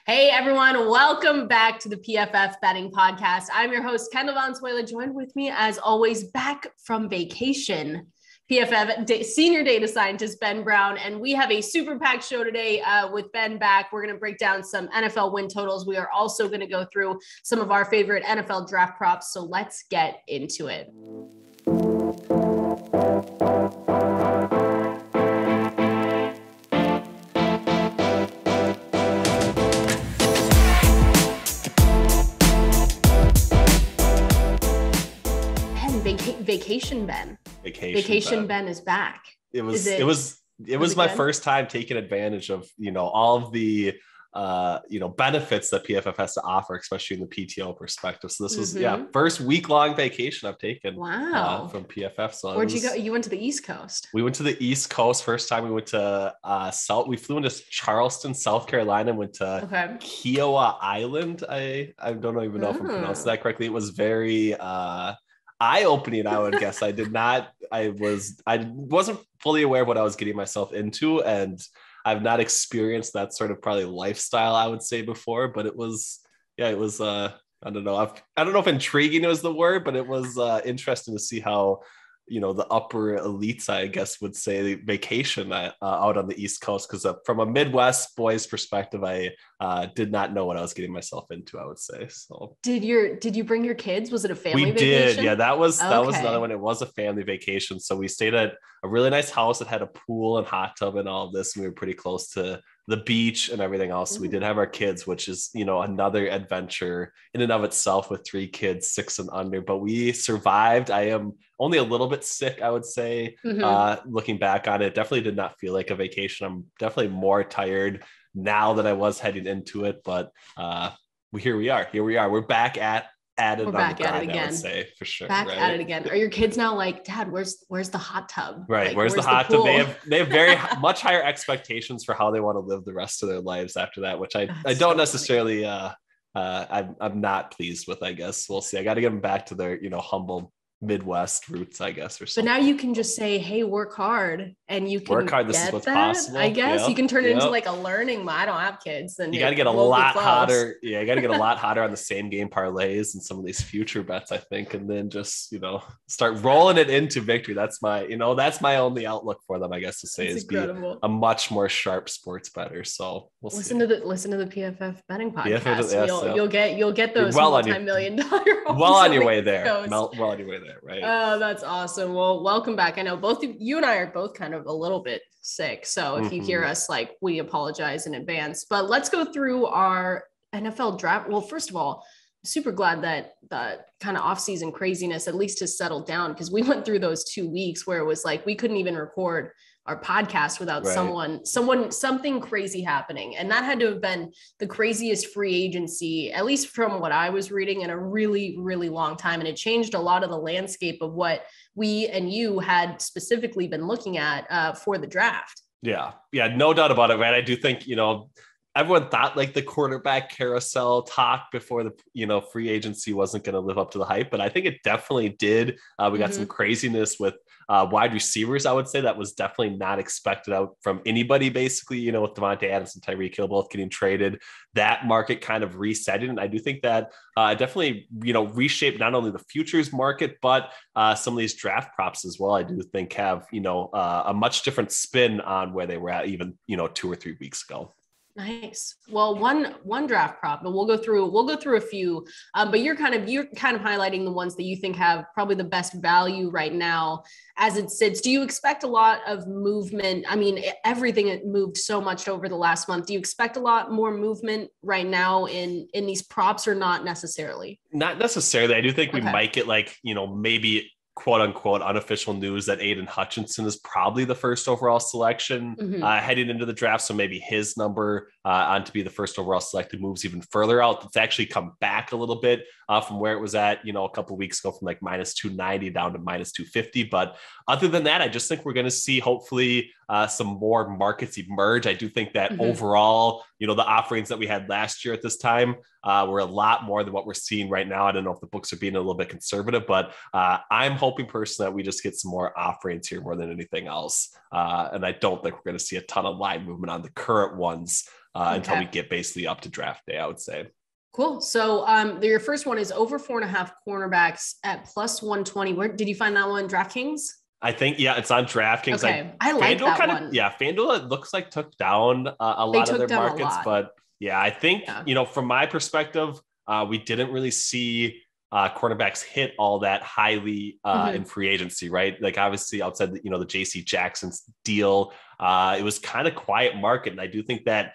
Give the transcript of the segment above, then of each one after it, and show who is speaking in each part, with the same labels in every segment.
Speaker 1: Hey everyone, welcome back to the PFF Betting Podcast. I'm your host, Kendall and Ben, joined with me as always back from vacation, PFF Senior Data Scientist Ben Brown, and we have a super packed show today with Ben back. We're going to break down some NFL win totals. We are also going to go through some of our favorite NFL draft props, so let's get into it. Vacation Ben. Vacation Ben is back.
Speaker 2: It was my first time taking advantage of, all of the, benefits that PFF has to offer, especially in the PTO perspective. So this was, first week-long vacation I've taken.
Speaker 1: Wow.
Speaker 2: From PFF. So
Speaker 1: where'd you go? You went to the East Coast.
Speaker 2: We went to the East Coast. First time we went to South. We flew into Charleston, South Carolina, went to Kiowa Island. I don't even know if I'm pronouncing that correctly. It was very eye-opening, I would guess. I wasn't fully aware of what I was getting myself into, and I've not experienced that sort of probably lifestyle, I would say, before, but it was I don't know if intriguing was the word, but it was interesting to see how the upper elites, I guess, would say vacation out on the East Coast, because from a Midwest boy's perspective, I did not know what I was getting myself into, I would say. So did
Speaker 1: you bring your kids? Was it a family vacation?
Speaker 2: We did. Yeah, that was another one. It was a family vacation. So we stayed at a really nice house that had a pool and hot tub and all of this. And we were pretty close to the beach and everything else. So we did have our kids, which is, another adventure in and of itself with 3 kids, 6 and under, but we survived. I am only a little bit sick, I would say, looking back on it. Definitely did not feel like a vacation. I'm definitely more tired now than I was heading into it, but here we are. We're back at it again. I would say, for sure.
Speaker 1: Back at it again. Are your kids now like, Dad, where's the hot tub?
Speaker 2: Right.
Speaker 1: Like,
Speaker 2: where's the hot tub? They have very much higher expectations for how they want to live the rest of their lives after that, which I don't necessarily I'm not pleased with, I guess. We'll see. I got to get them back to their, humble Midwest roots, I guess, or something.
Speaker 1: But now you can just say, hey, work hard, and you can
Speaker 2: work hard. This is what's possible.
Speaker 1: I guess you can turn it into like a learning. I don't have kids, then
Speaker 2: you got to get a lot hotter. Yeah, you got to get a lot hotter on the same game parlays and some of these future bets, I think, and then just start rolling it into victory. That's my only outlook for them, I guess, to say. Is incredible. Be a much more sharp sports better. So we'll listen to the
Speaker 1: PFF betting podcast. You'll get those multi-million-dollar.
Speaker 2: Well on your way there. Well on your way there. Right.
Speaker 1: Oh, that's awesome. Well, welcome back. I know both of you and I are both kind of a little bit sick. So if you hear us, we apologize in advance, but let's go through our NFL draft. Well, first of all, super glad that the kind of off-season craziness at least has settled down, because we went through those 2 weeks where it was like we couldn't even record our podcast without something crazy happening. And that had to have been the craziest free agency, at least from what I was reading, in a really, really long time. And it changed a lot of the landscape of what we and you had specifically been looking at for the draft.
Speaker 2: Yeah, no doubt about it, man. I do think, everyone thought like the quarterback carousel talk before the, free agency wasn't going to live up to the hype, but I think it definitely did. We got some craziness with wide receivers. I would say that was definitely not expected out from anybody, basically, with Devontae Adams and Tyreek Hill both getting traded, that market kind of resetting. And I do think that definitely, reshaped not only the futures market, but some of these draft props as well. I do think have, a much different spin on where they were at even, 2 or 3 weeks ago.
Speaker 1: Nice. Well, one draft prop, but we'll go through a few. But you're kind of highlighting the ones that you think have probably the best value right now as it sits. Do you expect a lot of movement? I mean, everything moved so much over the last month. Do you expect a lot more movement right now in these props, or not necessarily?
Speaker 2: Not necessarily. I do think we might get maybe quote unquote unofficial news that Aiden Hutchinson is probably the first overall selection heading into the draft. So maybe his number on to be the first overall selected moves even further out. It's actually come back a little bit from where it was at, a couple of weeks ago, from like minus 290 down to minus 250. But other than that, I just think we're going to see hopefully some more markets emerge. I do think that overall, the offerings that we had last year at this time were a lot more than what we're seeing right now. I don't know if the books are being a little bit conservative, but I'm hoping personally that we just get some more offerings here more than anything else. And I don't think we're going to see a ton of line movement on the current ones until we get basically up to draft day, I would say.
Speaker 1: Cool. So your first one is over 4.5 cornerbacks at plus 120. Where did you find that one? DraftKings?
Speaker 2: I think, yeah, it's on DraftKings.
Speaker 1: Okay. I like
Speaker 2: FanDuel
Speaker 1: that one.
Speaker 2: Yeah, FanDuel, it looks like took down a lot of their markets, but yeah, I think, from my perspective, we didn't really see cornerbacks hit all that highly in free agency, right? Like obviously outside the JC Jackson's deal, it was kind of quiet market. And I do think that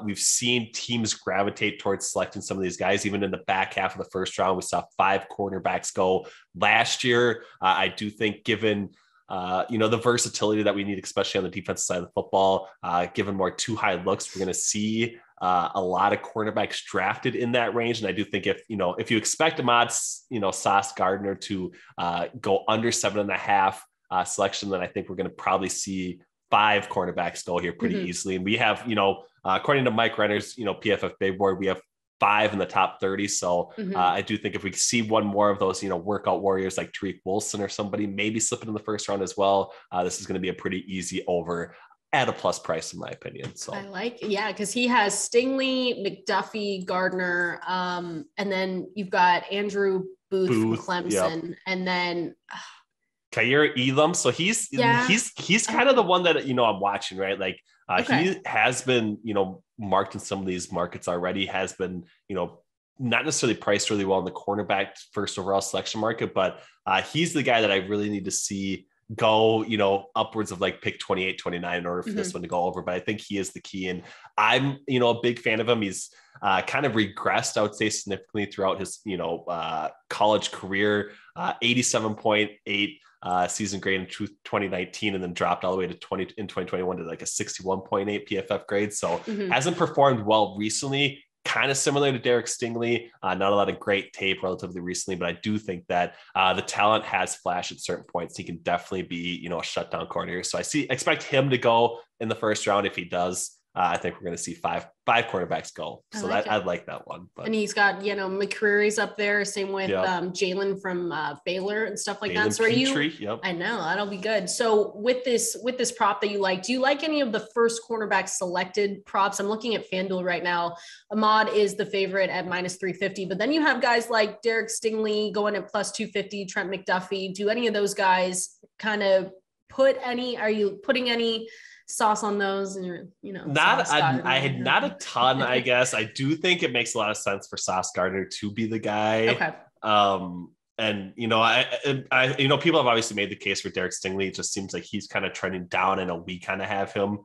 Speaker 2: we've seen teams gravitate towards selecting some of these guys. Even in the back half of the first round, we saw 5 cornerbacks go last year. I do think given the versatility that we need, especially on the defensive side of the football, given more too high looks, we're going to see a lot of cornerbacks drafted in that range. And I do think if you expect Ahmad, Sauce Gardner to go under 7.5 selection, then I think we're going to probably see 5 cornerbacks go here pretty easily. And we have, according to Mike Renner's, PFF big board, we have 5 in the top 30. So I do think if we see one more of those, workout warriors like Tariq Wilson or somebody maybe slipping in the first round as well, this is going to be a pretty easy over at a plus price, in my opinion. So
Speaker 1: I like, because he has Stingley, McDuffie, Gardner, and then you've got Andrew Booth from Clemson, and then
Speaker 2: Kaiir Elam. So he's kind of the one that I'm watching, right? Like he has been marked in some of these markets already. Has been not necessarily priced really well in the cornerback first overall selection market, but he's the guy that I really need to see go upwards of like pick 28, 29 in order for this one to go over. But I think he is the key, and I'm a big fan of him. He's kind of regressed, I would say, significantly throughout his college career. 87.8 season grade in 2019, and then dropped all the way to 2021 to like a 61.8 PFF grade. So hasn't performed well recently. Kind of similar to Derek Stingley, not a lot of great tape relatively recently, but I do think that the talent has flashed at certain points. He can definitely be, a shutdown corner here. So expect him to go in the first round. If he does, I think we're going to see five cornerbacks go. So I like that one. But.
Speaker 1: And he's got, McCreary's up there. Same with Jalen from Baylor and stuff like that. So I know that'll be good. So with this prop that you like, do you like any of the first cornerback selected props? I'm looking at FanDuel right now. Ahmad is the favorite at minus 350, but then you have guys like Derek Stingley going at plus 250, Trent McDuffie. Do any of those guys kind of are you putting any sauce on those? And
Speaker 2: not a ton. I guess I do think it makes a lot of sense for Sauce Gardner to be the guy. And I people have obviously made the case for Derek Stingley. It just seems like he's kind of trending down, and we kind of have him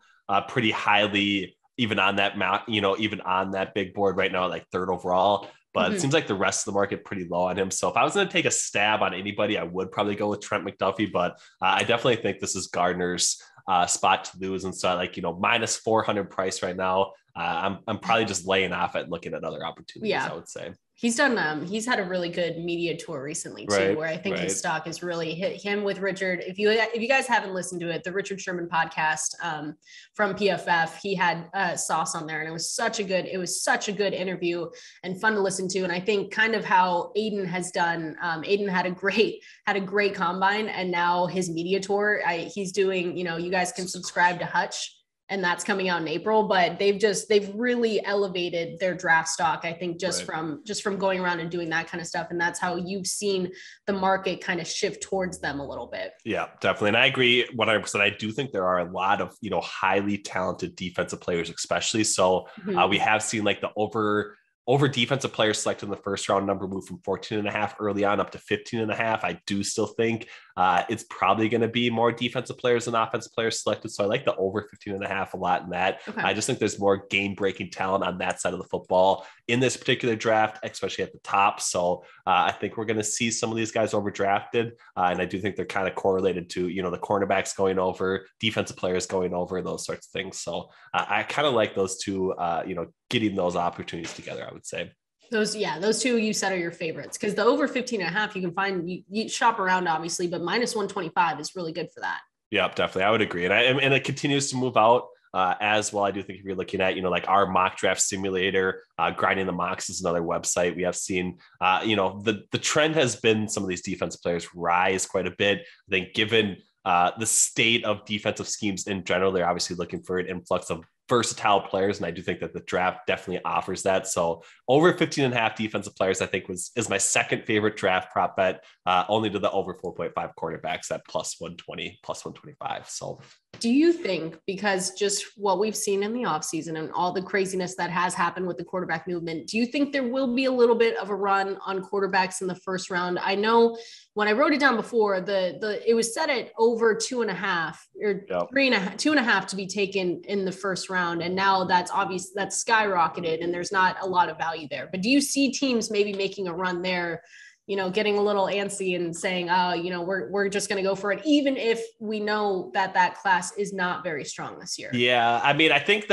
Speaker 2: pretty highly even on that even on that big board right now, like 3rd overall. But it seems like the rest of the market pretty low on him. So if I was going to take a stab on anybody, I would probably go with Trent McDuffie. But I definitely think this is Gardner's spot to lose. And so minus 400 price right now, I'm probably just laying off it and looking at other opportunities, I would say.
Speaker 1: He's done, he's had a really good media tour recently too, where I think his stock is really hit him with Richard. If you guys haven't listened to it, the Richard Sherman podcast from PFF, he had Sauce on there, and it was such a good interview and fun to listen to. And I think kind of how Aiden has done, Aiden had a great combine, and now his media tour, he's doing, you guys can subscribe to Hutch, and that's coming out in April, but they've really elevated their draft stock, I think, just from going around and doing that kind of stuff. And that's how you've seen the market kind of shift towards them a little bit. Yeah,
Speaker 2: definitely. And I agree 100%. I do think there are a lot of, highly talented defensive players, especially. So we have seen like the over defensive players selected in the first round number move from 14.5 early on up to 15.5. I do still think it's probably going to be more defensive players than offensive players selected. So I like the over 15.5 a lot in that. I just think there's more game breaking talent on that side of the football in this particular draft, especially at the top. So I think we're going to see some of these guys overdrafted. And I do think they're kind of correlated to, the cornerbacks going over, defensive players going over, those sorts of things. So I kind of like those two, getting those opportunities together, I would say.
Speaker 1: Those two you said are your favorites, because the over 15.5 you can find, you shop around obviously, but minus 125 is really good for that.
Speaker 2: Yeah, definitely. I would agree. And it continues to move out as well. I do think if you're looking at, like our mock draft simulator, Grinding the Mocks is another website. We have seen, the trend has been some of these defensive players rise quite a bit. I think given the state of defensive schemes in general, they're obviously looking for an influx of versatile players. And I do think that the draft definitely offers that. So over 15.5 defensive players, I think is my second favorite draft prop bet, only to the over 4.5 quarterbacks at plus 120, plus 125. So
Speaker 1: do you think, because just what we've seen in the offseason and all the craziness that has happened with the quarterback movement, do you think there will be a little bit of a run on quarterbacks in the first round? I know when I wrote it down before, it was set at over 2.5 or 3.5, 2.5 to be taken in the first round. And now that's obvious, that's skyrocketed and there's not a lot of value there. But do you see teams maybe making a run there, getting a little antsy and saying, we're just going to go for it, even if we know that class is not very strong this year?
Speaker 2: Yeah. I mean, I think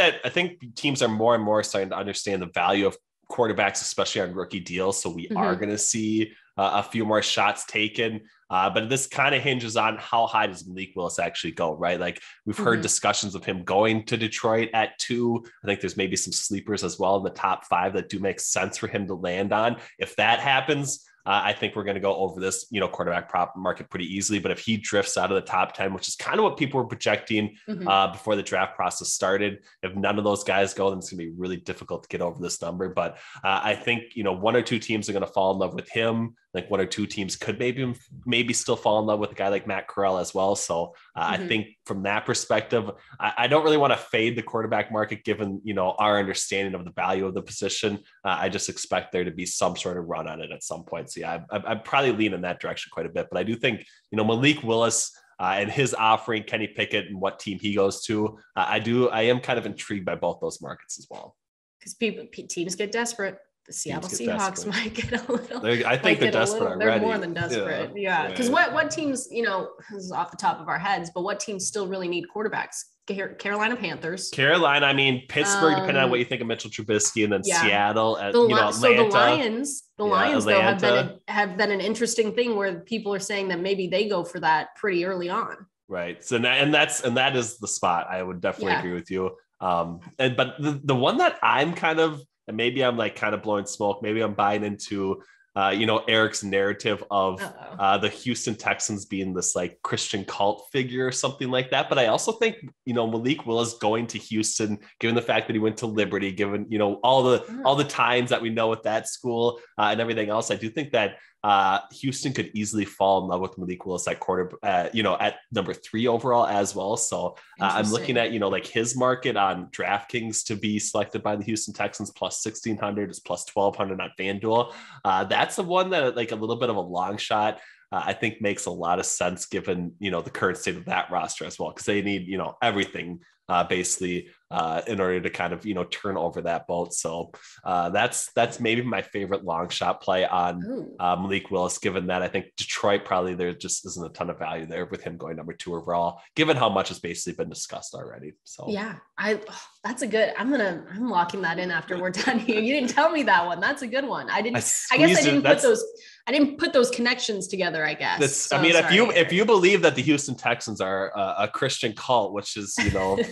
Speaker 2: teams are more and more starting to understand the value of quarterbacks, especially on rookie deals. So we are going to see a few more shots taken. But this kind of hinges on how high does Malik Willis actually go, right? Like we've heard discussions of him going to Detroit at 2. I think there's maybe some sleepers as well in the top 5 that do make sense for him to land on. If that happens, I think we're going to go over this, quarterback prop market pretty easily. But if he drifts out of the top 10, which is kind of what people were projecting before the draft process started, if none of those guys go, then it's going to be really difficult to get over this number. But I think, 1 or 2 teams are going to fall in love with him. Like 1 or 2 teams could maybe still fall in love with a guy like Matt Corral as well. So I think from that perspective, I don't really want to fade the quarterback market given, our understanding of the value of the position. I just expect there to be some sort of run on it at some point. So yeah, I'd probably lean in that direction quite a bit, but I do think, Malik Willis and his offering, Kenny Pickett and what team he goes to, I am kind of intrigued by both those markets as well.
Speaker 1: Because teams get desperate. The Seattle Seahawks might get a little.
Speaker 2: I think they're desperate already.
Speaker 1: They're more than desperate. Yeah. Because what teams, this is off the top of our heads, but what teams still really need quarterbacks? Carolina Panthers.
Speaker 2: I mean, Pittsburgh, depending on what you think of Mitchell Trubisky, and then Seattle, Atlanta.
Speaker 1: So the Lions though have been an interesting thing where people are saying that maybe they go for that pretty early on.
Speaker 2: Right. So that is the spot. I would definitely agree with you. But the one that I'm kind of, and maybe I'm like kind of blowing smoke, maybe I'm buying into Eric's narrative of the Houston Texans being this like Christian cult figure or something like that. But I also think, Malik Willis going to Houston, given the fact that he went to Liberty, given, all the times that we know with that school and everything else, I do think that Houston could easily fall in love with Malik Willis at at number 3 overall as well. So I'm looking at, like his market on DraftKings to be selected by the Houston Texans plus 1,600 is plus 1,200 on FanDuel. That's the one that like a little bit of a long shot. I think makes a lot of sense given, the current state of that roster as well, because they need, everything basically in order to kind of, turn over that boat. So that's maybe my favorite long shot play on Malik Willis, given that I think Detroit probably there just isn't a ton of value there with him going number 2 overall, given how much has basically been discussed already. So
Speaker 1: yeah, that's a good, I'm locking that in after we're done here. You didn't tell me that one. That's a good one. I guess I didn't put those connections together, I guess.
Speaker 2: So, if you believe that the Houston Texans are a Christian cult, which is,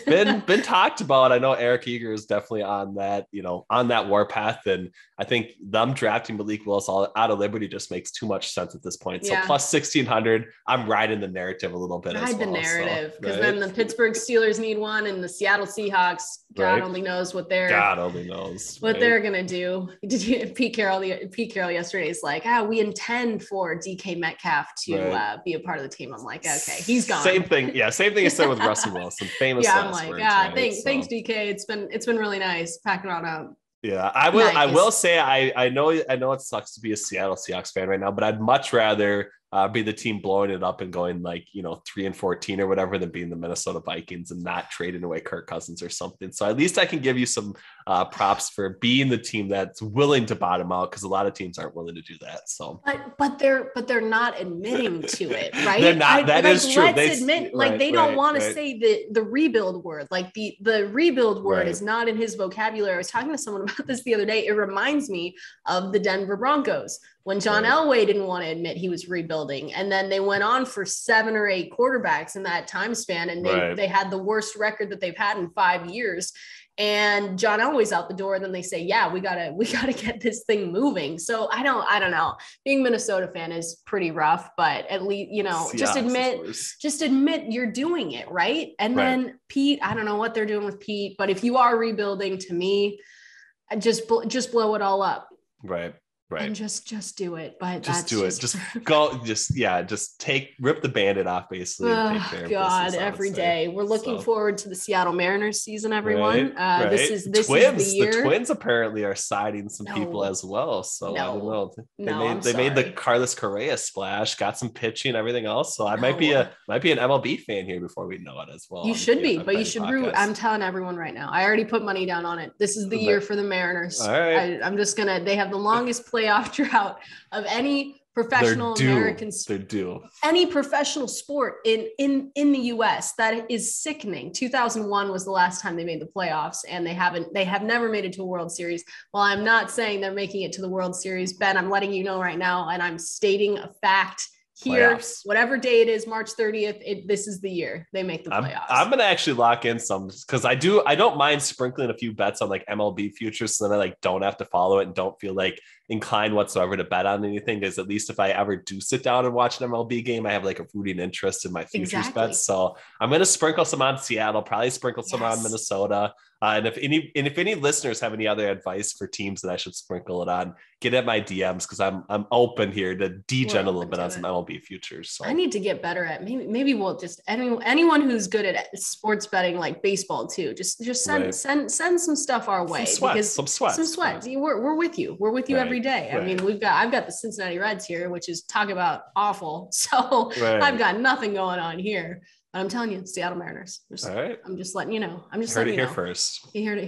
Speaker 2: been talked about, I know Eric Eager is definitely on that, on that warpath. And I think them drafting Malik Willis out of Liberty just makes too much sense at this point. So plus 1,600, I'm riding the narrative a little bit.
Speaker 1: Ride the narrative, because then the Pittsburgh Steelers need one, and the Seattle Seahawks, God only knows what they're going to do. Pete Carroll yesterday is like, we intend for DK Metcalf to be a part of the team. I'm like, okay, he's gone.
Speaker 2: Same thing I said with Russell Wilson, famous last words.
Speaker 1: Thanks DK. It's been really nice packing on out.
Speaker 2: Yeah, I will say I know it sucks to be a Seattle Seahawks fan right now, but I'd much rather be the team blowing it up and going 3-14 or whatever than being the Minnesota Vikings and not trading away Kirk Cousins or something. So at least I can give you some props for being the team that's willing to bottom out, because a lot of teams aren't willing to do that. So but
Speaker 1: they're not admitting to it, right?
Speaker 2: They're not. That is true.
Speaker 1: Let's admit, they don't want to say the rebuild word. Like the rebuild word is not in his vocabulary. I was talking to someone about this the other day. It reminds me of the Denver Broncos, when John Elway didn't want to admit he was rebuilding. And then they went on for 7 or 8 quarterbacks in that time span. And they had the worst record that they've had in 5 years. and John Elway's out the door. And then they say, yeah, we gotta get this thing moving. So I don't know. Being a Minnesota fan is pretty rough, but at least, just admit you're doing it right. And then Pete, I don't know what they're doing with Pete, but if you are rebuilding, to me, just blow it all up.
Speaker 2: Right.
Speaker 1: And just do it. But
Speaker 2: just do it. Just go. Just rip the Band-Aid off, basically.
Speaker 1: Oh God, every day. We're looking forward to the Seattle Mariners season, everyone. This is the year.
Speaker 2: The Twins apparently are siding some people as well. So I don't know. They made the Carlos Correa splash, got some pitching, everything else. So I might be an MLB fan here before we know it as well.
Speaker 1: You should be, but you should root. I'm telling everyone right now. I already put money down on it. This is the year for the Mariners. All right. I'm just gonna. They have the longest playoff drought of any professional American sport. Any professional sport in the US. That is sickening. 2001 was the last time they made the playoffs, and they have never made it to a World Series. Well, I'm not saying they're making it to the World Series, Ben. I'm letting you know right now, and I'm stating a fact here. Playoffs. Whatever day it is, March 30th, this is the year they make the playoffs.
Speaker 2: I'm gonna actually lock in some, because I don't mind sprinkling a few bets on like MLB futures, so then I don't have to follow it and don't feel like inclined whatsoever to bet on anything, because at least if I ever do sit down and watch an MLB game, I have like a rooting interest in my futures bets. So I'm going to sprinkle some on Seattle, probably sprinkle some on Minnesota. And if any listeners have any other advice for teams that I should sprinkle it on, get at my DMs, because I'm open here to degen a little bit on some MLB futures. So
Speaker 1: I need to get better at maybe we'll just anyone who's good at sports betting, like baseball too, just send some stuff our way. Some sweat. We're with you. We're with you every day. I mean, I've got the Cincinnati Reds here, which is talk about awful. So I've got nothing going on here. But I'm telling you, Seattle Mariners. All right. I'm just letting you know. You heard it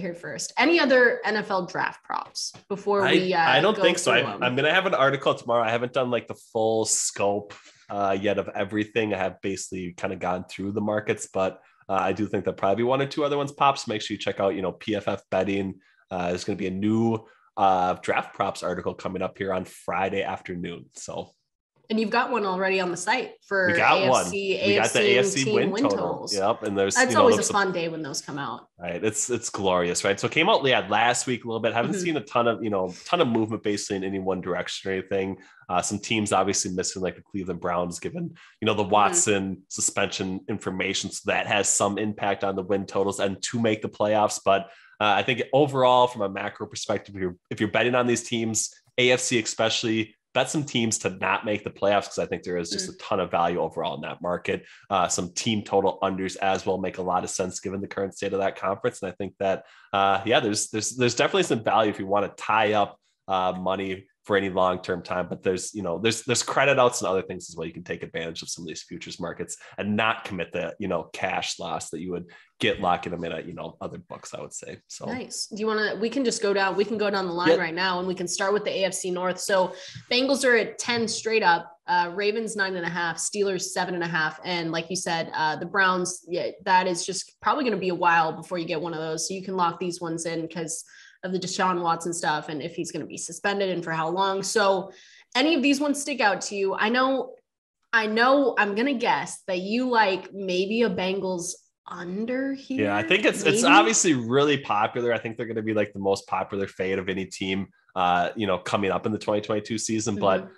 Speaker 1: here first. Any other NFL draft props before we?
Speaker 2: I don't think so. I'm gonna have an article tomorrow. I haven't done like the full scope yet of everything. I have basically kind of gone through the markets, but I do think that probably one or two other ones pops. Make sure you check out, PFF betting. There's going to be a new draft props article coming up here on Friday afternoon. So.
Speaker 1: And you've got one already on the site for
Speaker 2: AFC. We got the AFC win totals. Yep, and
Speaker 1: that's always a fun day when those come out.
Speaker 2: Right, it's glorious, right? So it came out last week a little bit. Haven't seen a ton of movement basically in any one direction or anything. Some teams obviously missing, like the Cleveland Browns, given the Watson suspension information, so that has some impact on the win totals and to make the playoffs. But I think overall, from a macro perspective, if you're betting on these teams, AFC especially, bet some teams to not make the playoffs, because I think there is just a ton of value overall in that market. Some team total unders as well make a lot of sense given the current state of that conference. And I think that, there's definitely some value if you want to tie up money for any long-term time, but there's credit outs and other things as well. You can take advantage of some of these futures markets and not commit the, cash loss that you would get locking them in at, other books, I would say. So
Speaker 1: nice. Do you want to, we can go down the line right now, and we can start with the AFC North. So Bengals are at 10 straight up, Ravens 9.5, Steelers 7.5. And like you said, the Browns, that is just probably going to be a while before you get one of those. So you can lock these ones in because of the Deshaun Watson stuff and if he's going to be suspended and for how long. So any of these ones stick out to you? I know I'm going to guess that you like maybe a Bengals under here.
Speaker 2: Yeah, I think it's obviously really popular. I think they're going to be like the most popular fade of any team, coming up in the 2022 season, but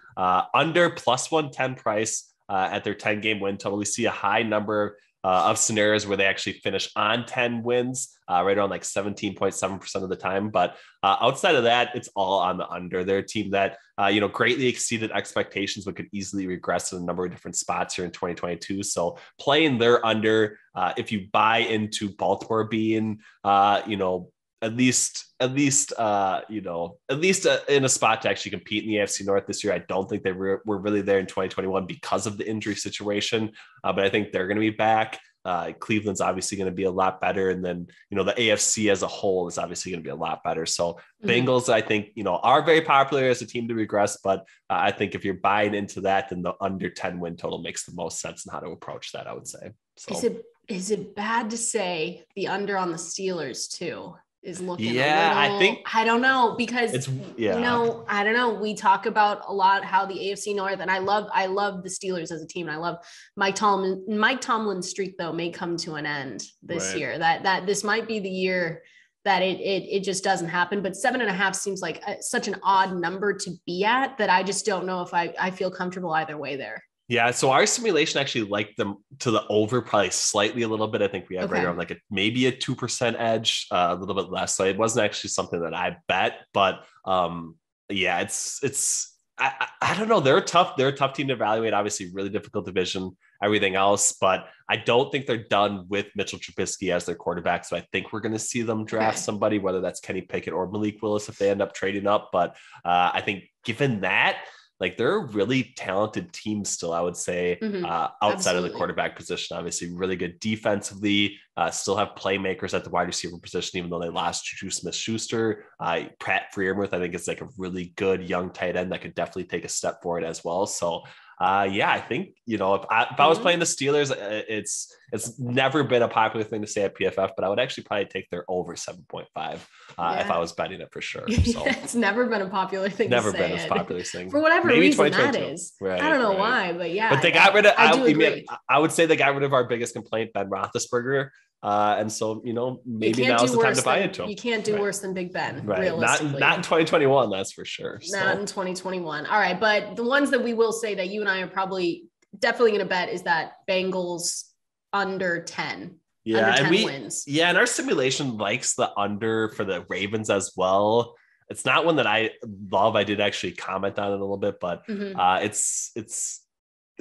Speaker 2: under plus 110 price at their 10-game win total. We see a high number of scenarios where they actually finish on 10 wins, right around like 17.7% of the time. But outside of that, it's all on the under. They're a team that, greatly exceeded expectations, but could easily regress in a number of different spots here in 2022. So playing their under, if you buy into Baltimore being, at least in a spot to actually compete in the AFC North this year. I don't think they were really there in 2021 because of the injury situation, but I think they're going to be back. Cleveland's obviously going to be a lot better. And then, the AFC as a whole is obviously going to be a lot better. So Bengals, I think, are very popular as a team to regress, but I think if you're buying into that, then the under 10 win total makes the most sense in how to approach that, I would say. So
Speaker 1: is it bad to say the under on the Steelers too? Is looking I don't know, because I don't know. We talk about a lot how the AFC North, and I love the Steelers as a team. And I love Mike Tomlin's streak though may come to an end this year. That this might be the year that it just doesn't happen. But 7.5 seems like such an odd number to be at that I just don't know if I feel comfortable either way there.
Speaker 2: Yeah, so our simulation actually liked them to the over probably slightly a little bit. I think we have right around like maybe a 2% edge, a little bit less. So it wasn't actually something that I bet, but yeah, I don't know. They're a tough team to evaluate. Obviously, really difficult division, everything else, but I don't think they're done with Mitchell Trubisky as their quarterback. So I think we're going to see them draft somebody, whether that's Kenny Pickett or Malik Willis if they end up trading up. But I think given that, like they're a really talented team still, I would say, outside of the quarterback position. Obviously, really good defensively, still have playmakers at the wide receiver position, even though they lost Juju Smith-Schuster. Pat Freiermuth, I think, is like a really good young tight end that could definitely take a step forward as well. So, yeah, I think, if I was playing the Steelers, it's never been a popular thing to say at PFF, but I would actually probably take their over 7.5 if I was betting it for sure. So
Speaker 1: it's never been a popular thing.
Speaker 2: Never been a popular thing
Speaker 1: for whatever reason that is. Right, I don't know why, but yeah.
Speaker 2: But they got rid of. I would say they got rid of our biggest complaint, Ben Roethlisberger. And so, maybe now's the time to buy into him.
Speaker 1: You can't do worse than Big Ben,
Speaker 2: right?
Speaker 1: Realistically.
Speaker 2: Not in 2021, that's for sure.
Speaker 1: Not in 2021. All right, but the ones that we will say that you and I are probably definitely going to bet is that Bengals under 10.
Speaker 2: Yeah,
Speaker 1: under 10
Speaker 2: and
Speaker 1: wins.
Speaker 2: Yeah, and our simulation likes the under for the Ravens as well. It's not one that I love. I did actually comment on it a little bit, but it's.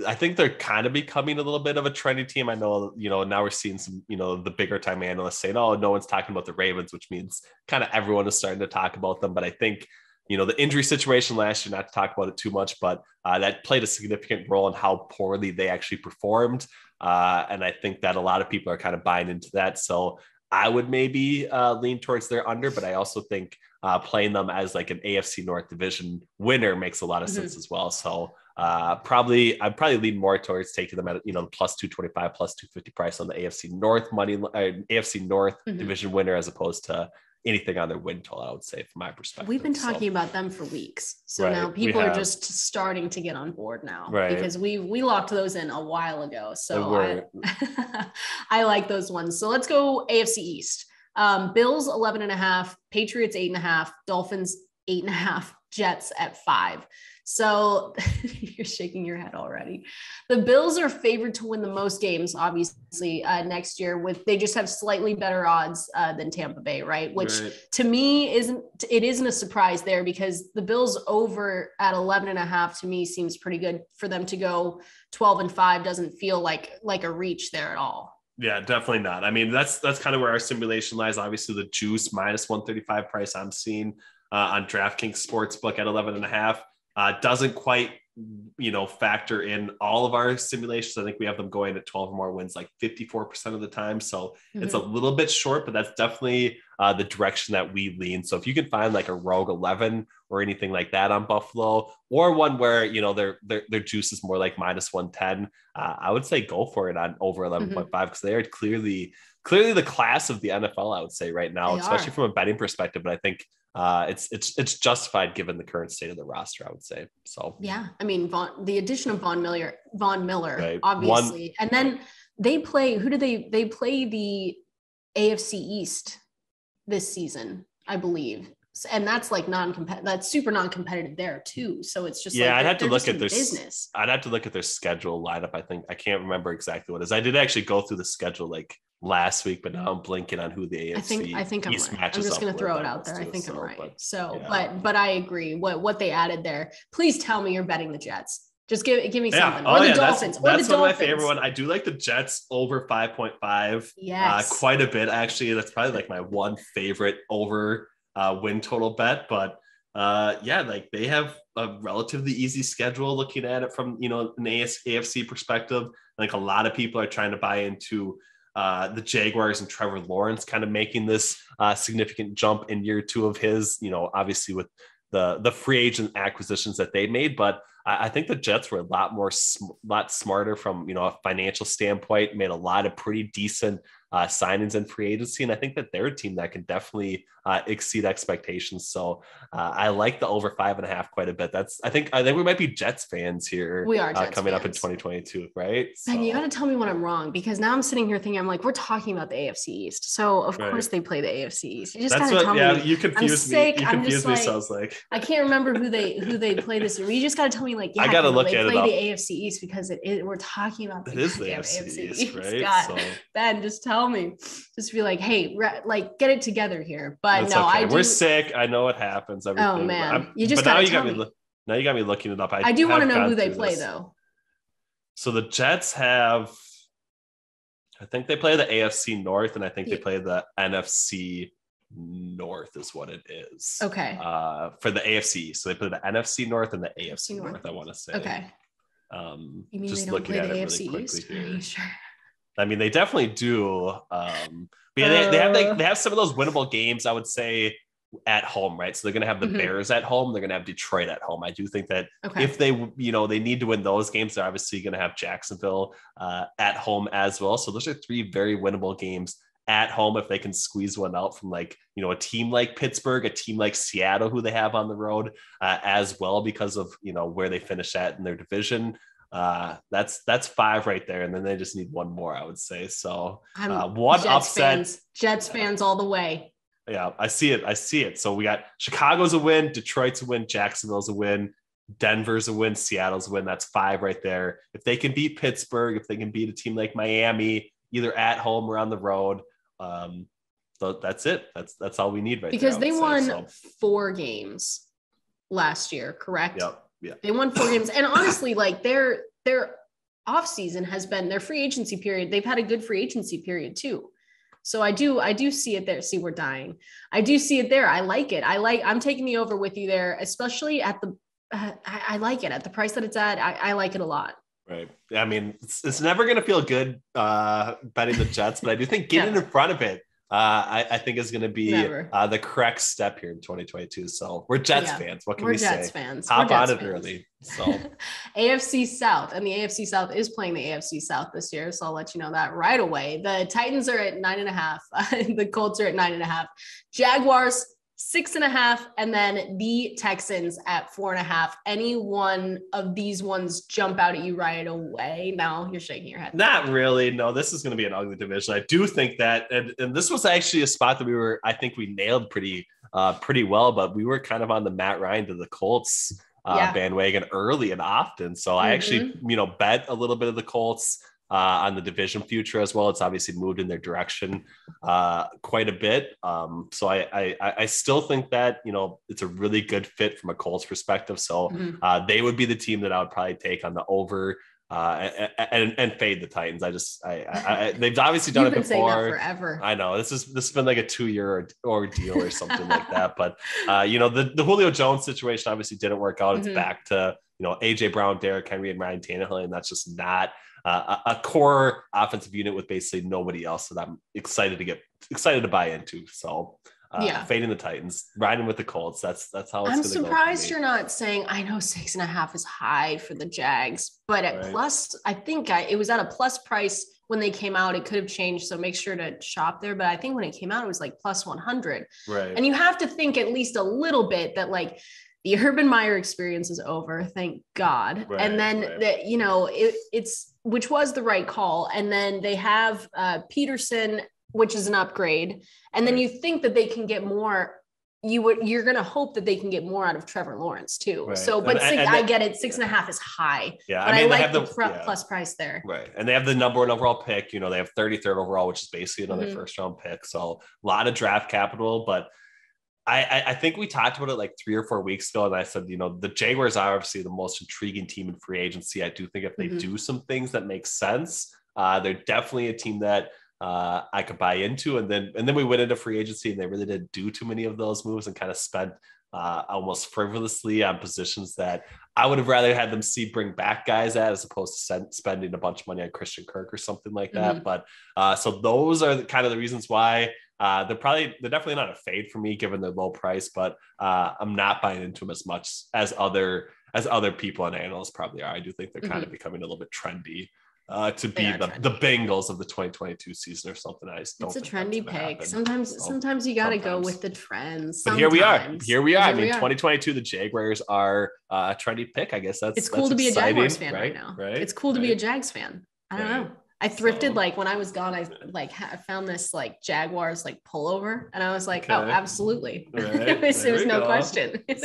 Speaker 2: I think they're kind of becoming a little bit of a trendy team. I know, now we're seeing some, the bigger time analysts saying, oh, no one's talking about the Ravens, which means kind of everyone is starting to talk about them. But I think, the injury situation last year, not to talk about it too much, but that played a significant role in how poorly they actually performed. And I think that a lot of people are kind of buying into that. So I would maybe lean towards their under, but I also think playing them as like an AFC North division winner makes a lot of sense as well. So I'd probably lean more towards taking them at, plus 225, plus 250 price on the AFC North AFC North division winner, as opposed to anything on their win total, I would say, from my perspective.
Speaker 1: We've been talking about them for weeks. So now people are just starting to get on board now, because we locked those in a while ago. So I like those ones. So let's go AFC East. Bills 11.5, Patriots 8.5, Dolphins 8.5, Jets at 5. So you're shaking your head already. The Bills are favored to win the most games, obviously, next year. They just have slightly better odds than Tampa Bay, right? Which to me isn't a surprise there, because the Bills over at 11.5 to me seems pretty good. For them to go 12-5 doesn't feel like a reach there at all.
Speaker 2: Yeah, definitely not. I mean, that's kind of where our simulation lies. Obviously, the juice minus 135 price I'm seeing on DraftKings Sportsbook at 11.5. Doesn't quite, factor in all of our simulations. I think we have them going at 12 or more wins like 54% of the time. So it's a little bit short, but that's definitely the direction that we lean. So if you can find like a rogue 11 or anything like that on Buffalo, or one where, their juice is more like minus 110, I would say go for it on over 11.5, because they are clearly the class of the NFL, I would say right now, especially from a betting perspective. But I think it's justified given the current state of the roster, I would say. So
Speaker 1: yeah, I mean, the addition of Von Miller, obviously, and then they play. Who do they play? The AFC East this season, I believe, and that's like that's super non-competitive there too. So it's just
Speaker 2: I'd have to look at their business. I'd have to look at their schedule lineup. I can't remember exactly what it is. I did actually go through the schedule like last week, but now I'm blinking on who the AFC
Speaker 1: I think I'm
Speaker 2: East
Speaker 1: right.
Speaker 2: matches.
Speaker 1: I'm just going to throw it out there. I think I'm right. But I agree. What they added there. Please tell me you're betting the Jets. Just give me something. Or the Dolphins.
Speaker 2: That's one of my favorite one. I do like the Jets over 5.5.
Speaker 1: Yes.
Speaker 2: Quite a bit, actually. That's probably like my one favorite over win total bet. But like they have a relatively easy schedule looking at it from, an AFC perspective. Like a lot of people are trying to buy into the Jaguars and Trevor Lawrence kind of making this significant jump in year 2 of his, obviously with the free agent acquisitions that they made. But I think the Jets were a lot smarter from, a financial standpoint, made a lot of pretty decent signings and free agency. And I think that they're a team that can definitely exceed expectations. So I like the over 5.5 quite a bit. I think we might be Jets fans here.
Speaker 1: We are Jets
Speaker 2: coming
Speaker 1: fans.
Speaker 2: up in 2022, right?
Speaker 1: So. And you got to tell me when I'm wrong, because now I'm sitting here thinking, I'm like, we're talking about the AFC East. So of course they play the AFC East. You just got to tell me.
Speaker 2: Yeah, you confused me. You confused me. So I was like,
Speaker 1: I can't remember who they play this year. You just got to tell me, like, yeah,
Speaker 2: I got to look at it.
Speaker 1: They play the AFC East because we're talking about
Speaker 2: it is the AFC East, right?
Speaker 1: God, so. Ben, just tell me. Just be like, hey, like, get it together here. But
Speaker 2: that's
Speaker 1: no,
Speaker 2: okay. We're sick. I know what happens. Everything.
Speaker 1: Oh man, you just got me.
Speaker 2: Now you got me looking it up.
Speaker 1: I do want to know who they play though.
Speaker 2: So the Jets have, I think they play the AFC North, and I think they play the Nfc North is what it is.
Speaker 1: Okay.
Speaker 2: For the AFC, so they play the Nfc North and the AFC North. I want to say.
Speaker 1: Okay.
Speaker 2: You
Speaker 1: mean
Speaker 2: just
Speaker 1: they don't
Speaker 2: looking
Speaker 1: play
Speaker 2: at
Speaker 1: the
Speaker 2: it
Speaker 1: AFC
Speaker 2: really
Speaker 1: East?
Speaker 2: quickly here.
Speaker 1: Are you sure?
Speaker 2: I mean, they definitely do. But yeah, they have some of those winnable games, I would say, at home, right? So they're going to have the Bears at home. They're going to have Detroit at home. I do think that if they need to win those games, they're obviously going to have Jacksonville at home as well. So those are 3 very winnable games at home if they can squeeze one out from, like, a team like Pittsburgh, a team like Seattle, who they have on the road as well, because of, where they finish at in their division. That's 5 right there, and then they just need one more, I would say. So one upset.
Speaker 1: Jets fans all the way.
Speaker 2: Yeah, I see it. So we got Chicago's a win, Detroit's a win, Jacksonville's a win, Denver's a win, Seattle's a win. That's 5 right there. If they can beat Pittsburgh, if they can beat a team like Miami, either at home or on the road, so that's it. That's all we need right
Speaker 1: because
Speaker 2: there.
Speaker 1: Because they won 4 games last year, correct?
Speaker 2: Yep. Yeah.
Speaker 1: They won 4 games. And honestly, like their offseason has been their free agency period. They've had a good free agency period too. So I do see it there. See, we're dying. I do see it there. I like it. I'm taking the over with you there, especially at the, I like it at the price that it's at. I like it a lot.
Speaker 2: Right. I mean, it's never going to feel good betting the Jets, but I do think getting in front of it, I think is going to be the correct step here in 2022. So we're Jets fans. What can we say? We're Jets
Speaker 1: fans.
Speaker 2: Hop on it early. So
Speaker 1: AFC South, and the AFC South is playing the AFC South this year. So I'll let you know that right away. The Titans are at 9.5. The Colts are at 9.5. Jaguars 6.5, and then the Texans at 4.5. Any one of these ones jump out at you right away? No, you're shaking your head.
Speaker 2: Not really. No, this is going to be an ugly division. I do think that, and this was actually a spot that I think we nailed pretty well, but we were kind of on the Matt Ryan to the Colts bandwagon early and often. So I actually, bet a little bit of the Colts on the division future as well. It's obviously moved in their direction quite a bit. So I still think that, it's a really good fit from a Colts perspective. So they would be the team that I would probably take on the over and fade the Titans. They've obviously done it before.
Speaker 1: Saying that forever.
Speaker 2: I know this has been like a 2-year ordeal or something like that. But the Julio Jones situation obviously didn't work out. It's back to, AJ Brown, Derrick Henry, and Ryan Tannehill, and that's just not a core offensive unit with basically nobody else that I'm excited to buy into. So fading the Titans, riding with the Colts. That's how it's going to go. I'm
Speaker 1: surprised you're not saying, I know 6.5 is high for the Jags, but at plus, I think it was at a plus price when they came out. It could have changed, so make sure to shop there. But I think when it came out, it was like plus 100.
Speaker 2: Right.
Speaker 1: And you have to think at least a little bit that, like, the Urban Meyer experience is over, thank God.
Speaker 2: Right,
Speaker 1: and then it's which was the right call. And then they have Peterson, which is an upgrade. And then you think that they can get more. You're going to hope that they can get more out of Trevor Lawrence too. Right. So, but I get it. 6.5 is high.
Speaker 2: Yeah,
Speaker 1: but I like the plus price there.
Speaker 2: Right, and they have the number 1 overall pick. They have 33rd overall, which is basically another first round pick. So a lot of draft capital, but. I think we talked about it like 3 or 4 weeks ago, and I said, the Jaguars are obviously the most intriguing team in free agency. I do think if they do some things that make sense, they're definitely a team that I could buy into. And then we went into free agency, and they really didn't do too many of those moves and kind of spent almost frivolously on positions that I would have rather had them bring back guys at, as opposed to spending a bunch of money on Christian Kirk or something like that. But so those are kind of the reasons why. They're definitely not a fade for me given their low price, but I'm not buying into them as much as other people and analysts probably are. I do think they're kind of becoming a little bit trendy to be the Bengals of the 2022 season or something. I just don't. It's
Speaker 1: a trendy pick. Sometimes you got to go with the trends.
Speaker 2: But here we are. I mean, 2022, the Jaguars are a trendy pick. I guess
Speaker 1: it's cool to be
Speaker 2: exciting,
Speaker 1: a Jaguars fan right now. Right? It's cool to be a Jags fan. I don't know. I thrifted like when I was gone. I found this like Jaguars like pullover, and I was like, oh, absolutely. Right. it was no question. It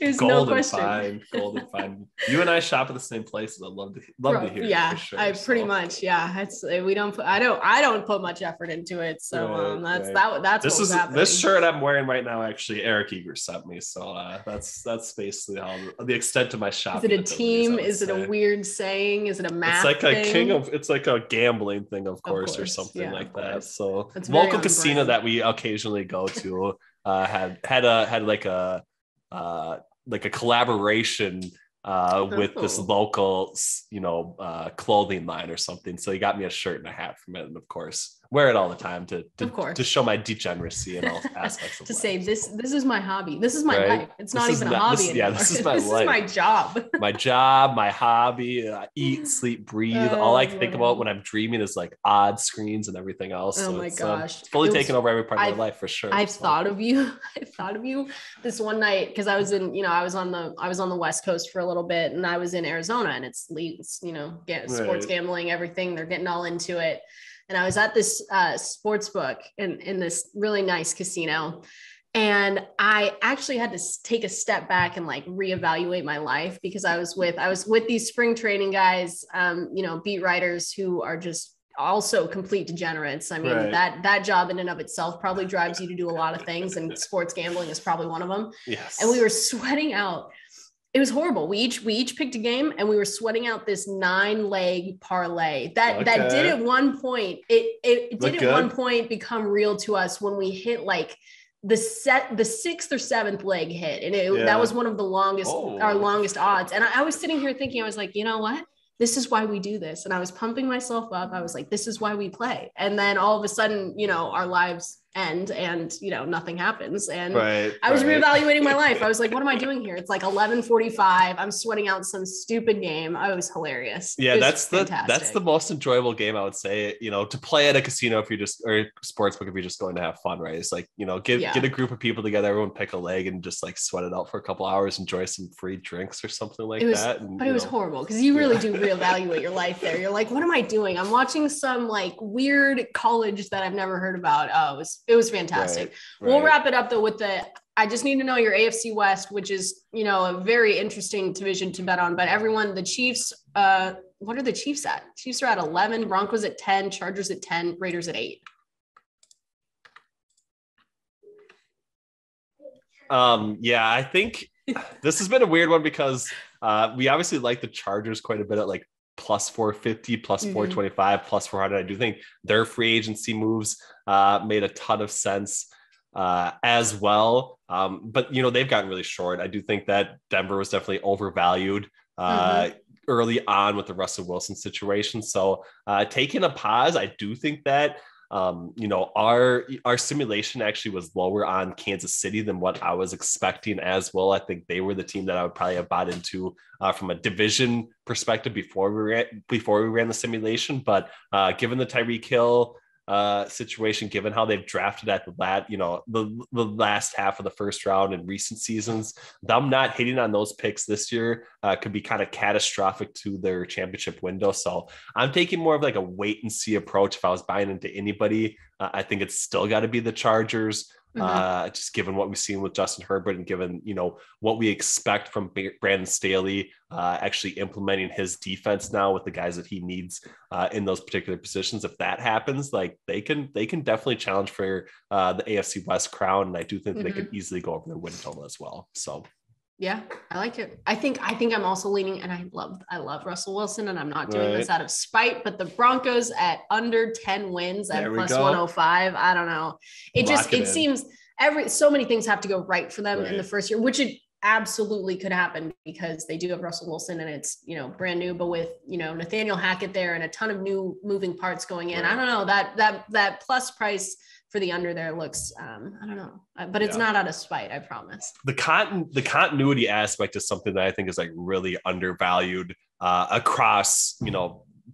Speaker 1: was no question.
Speaker 2: Golden fine. You and I shop at the same places. I'd love to hear.
Speaker 1: Yeah,
Speaker 2: for sure,
Speaker 1: I pretty much. Yeah, it's we don't. I don't put much effort into it. So that's
Speaker 2: this shirt I'm wearing right now. Actually, Eric Eager sent me. So that's basically how the extent of my shopping.
Speaker 1: Is it a team? Is it a weird saying? Is it a math?
Speaker 2: It's like a gambling thing, of course, or something like that. So local casino that we occasionally go to had like a collaboration with this local clothing line or something. So he got me a shirt and a hat from it, and of course wear it all the time to show my degeneracy in all aspects of
Speaker 1: to
Speaker 2: life.
Speaker 1: say this is my hobby. This is my life. It's not even a hobby anymore.
Speaker 2: This is my life.
Speaker 1: This is my job.
Speaker 2: My job, my hobby. I eat, sleep, breathe. All I can think about when I'm dreaming is like odd screens and everything else.
Speaker 1: Oh my gosh.
Speaker 2: It's fully taken over every part of my life for sure.
Speaker 1: I've thought of you this one night because I was on the West Coast for a little bit, and I was in Arizona, and it's sports gambling, everything. They're getting all into it. And I was at this sports book in this really nice casino. And I actually had to take a step back and like reevaluate my life, because I was with these spring training guys, beat writers who are just also complete degenerates. I mean, that job in and of itself probably drives you to do a lot of things, and sports gambling is probably one of them.
Speaker 2: Yes.
Speaker 1: And we were sweating out. It was horrible. We each picked a game, and we were sweating out this 9-leg parlay that did at one point. It did at one point become real to us when we hit like the 6th or 7th leg hit, and that was one of the our longest odds. And I was sitting here thinking, I was like, you know what? This is why we do this. And I was pumping myself up. I was like, this is why we play. And then all of a sudden, our lives end, and nothing happens. And I was reevaluating my life. I was like, what am I doing here? It's like 11:45. I'm sweating out some stupid game. I was hilarious.
Speaker 2: Yeah, that's the most enjoyable game, I would say, to play at a casino or sports book if you're just going to have fun, right? It's like, get a group of people together, everyone pick a leg and just like sweat it out for a couple hours, enjoy some free drinks or something like that.
Speaker 1: But it was horrible, because you really do reevaluate your life there. You're like, what am I doing? I'm watching some like weird college that I've never heard about. Oh, it was fantastic. We'll wrap it up though with I just need to know your AFC West, which is, a very interesting division to bet on. But everyone, the Chiefs, what are the Chiefs at? Chiefs are at 11, Broncos at 10, Chargers at 10, Raiders at 8.
Speaker 2: I think this has been a weird one, because we obviously like the Chargers quite a bit at like plus 450, plus 425, plus 400. I do think their free agency moves made a ton of sense as well. But, they've gotten really short. I do think that Denver was definitely overvalued early on with the Russell Wilson situation. So taking a pause, I do think that our simulation actually was lower on Kansas City than what I was expecting as well. I think they were the team that I would probably have bought into from a division perspective before we ran the simulation. But given the Tyreek Hill situation, given how they've drafted at the last half of the first round in recent seasons, them not hitting on those picks this year could be kind of catastrophic to their championship window. So I'm taking more of like a wait and see approach. If I was buying into anybody, I think it's still got to be the Chargers. Just given what we've seen with Justin Herbert, and given what we expect from Brandon Staley actually implementing his defense now with the guys that he needs in those particular positions. If that happens, like they can definitely challenge for the AFC West crown, and I do think they could easily go over the win total as well. So
Speaker 1: yeah, I like it. I think I'm also leaning, and I love Russell Wilson, and I'm not doing this out of spite, but the Broncos at under 10 wins at plus 105. I don't know. It seems so many things have to go right for them in the first year, which it absolutely could happen, because they do have Russell Wilson, and it's, brand new, but with, Nathaniel Hackett there and a ton of new moving parts going in. I don't know, that plus price for the under there looks, I don't know, but it's not out of spite, I promise.
Speaker 2: The continuity aspect is something that I think is like really undervalued across,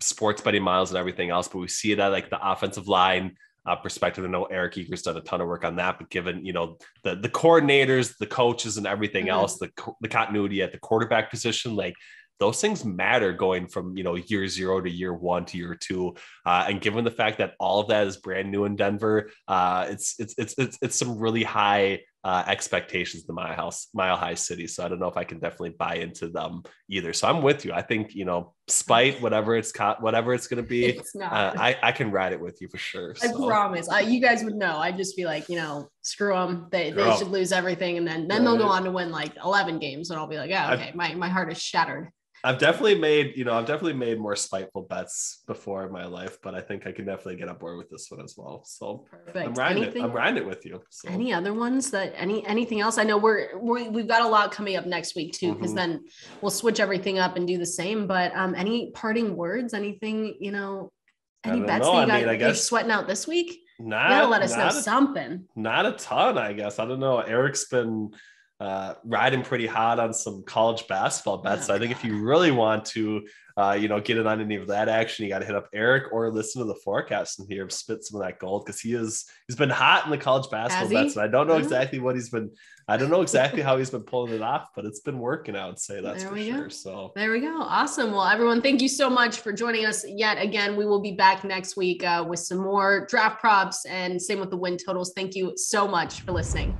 Speaker 2: sports betting miles and everything else, but we see it at like the offensive line perspective. I know Eric Eager's done a ton of work on that, but given, you know, the coordinators, the coaches and everything else, the continuity at the quarterback position, like those things matter going from, you know, year 0 to year 1 to year 2. And given the fact that all of that is brand new in Denver, it's some really high expectations in the Mile High City. So I don't know if I can definitely buy into them either. So I'm with you. I think, you know, spite whatever it's going to be, it's not. I can ride it with you for sure.
Speaker 1: So. I promise. You guys would know. I'd just be like, you know, screw them. They should lose everything, and then they'll go on to win like 11 games, and I'll be like, oh, okay, my heart is shattered.
Speaker 2: I've definitely made more spiteful bets before in my life, but I think I can definitely get on board with this one as well. So perfect. I'm riding it with you. So.
Speaker 1: Any other ones anything else? I know we've got a lot coming up next week too, because then we'll switch everything up and do the same. But any parting words? Anything, you know, any bets that you're sweating out this week? You gotta let us know something.
Speaker 2: Not a ton, I guess. I don't know. Eric's been riding pretty hot on some college basketball bets. So I think if you really want to, get in on any of that action, you got to hit up Eric or listen to the forecast and hear him spit some of that gold, because he's been hot in the college basketball bets. And I don't know exactly I don't know exactly how he's been pulling it off, but it's been working, I would say. That's for sure. So
Speaker 1: there we go. Awesome. Well, everyone, thank you so much for joining us yet again. We will be back next week with some more draft props, and same with the win totals. Thank you so much for listening.